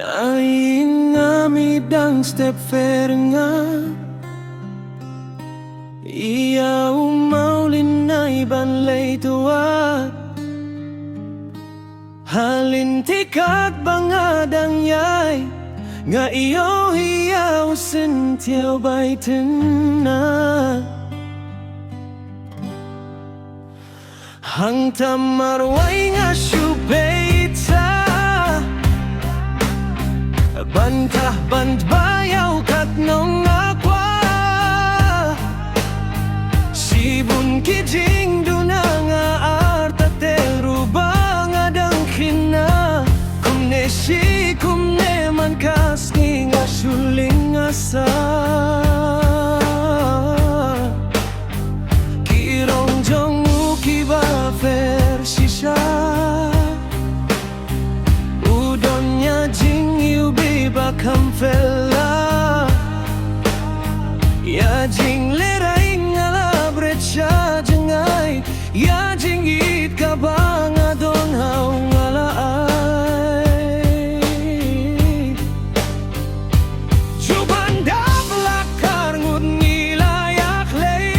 Naiingamidang step fair nga iya umaulin na ibanlay tuwa halintikag bangadang yay nga iyo hiyaw sintiyaw baitin na hang tamarway nga syubeita bantah bant bayaw kat nong akwa sibun kijing duna nga artatel rubang adang kina kumne si kumne man kasni nga syuling asa kirong jong ukiba fer shisha udonnya jing bakam fella ya jing leraing ala brecha jengay ya jing it kabang adon hau ngalaay juban da belakar ngut nilayak lay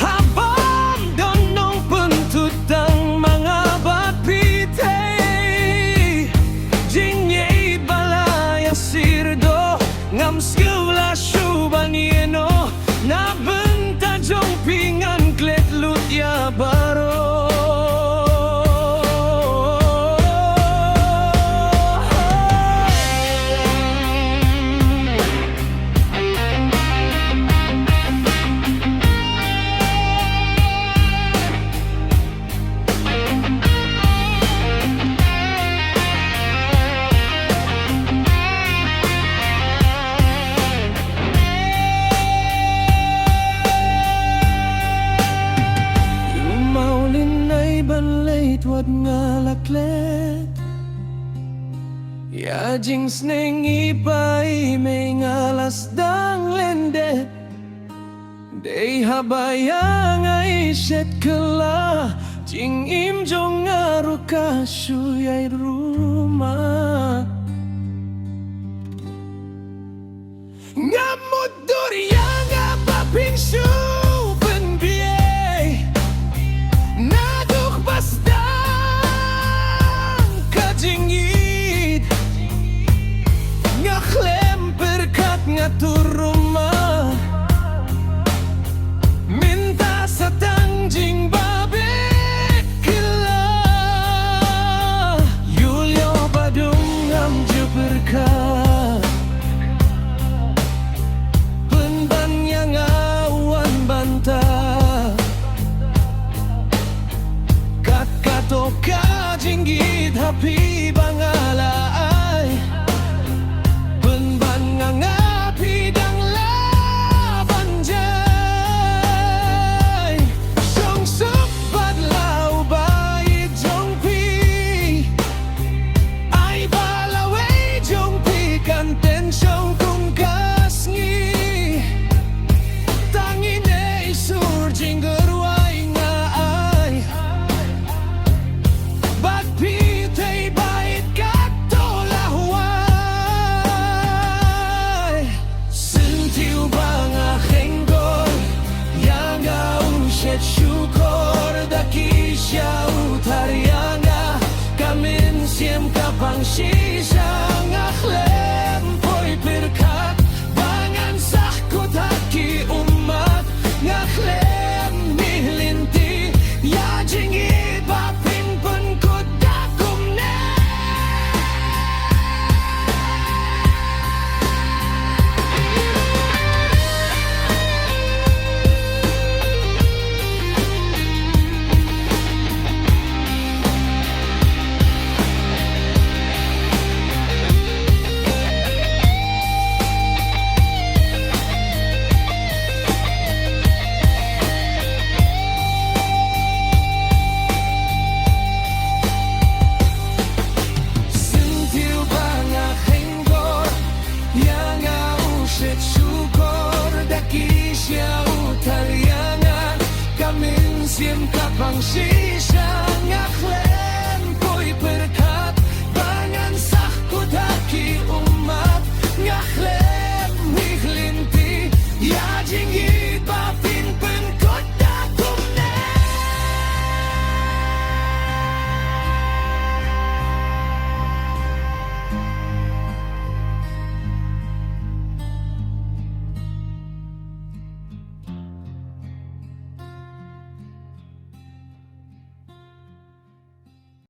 habam donong pentutang mga bapite ngam skula shuban yeno na benta jong pingan klet lut ya baro tuat ngalaklet ya jing sneng ipai may ngalas dang lendet dey habaya nga iset kela jing imjong ngaruka syuyay rumah ngamut durya nga papingsyu turuma minta satang jing babe kila yulyo badung ngam juperka penban yang awan banta kat katoka jinggit hapi bangala penban nganga shisha ngakhlem poy pirkat bangan sahkut haki umat ngakhlem nihlinti ya jingit bapin pun kudakum ne 방식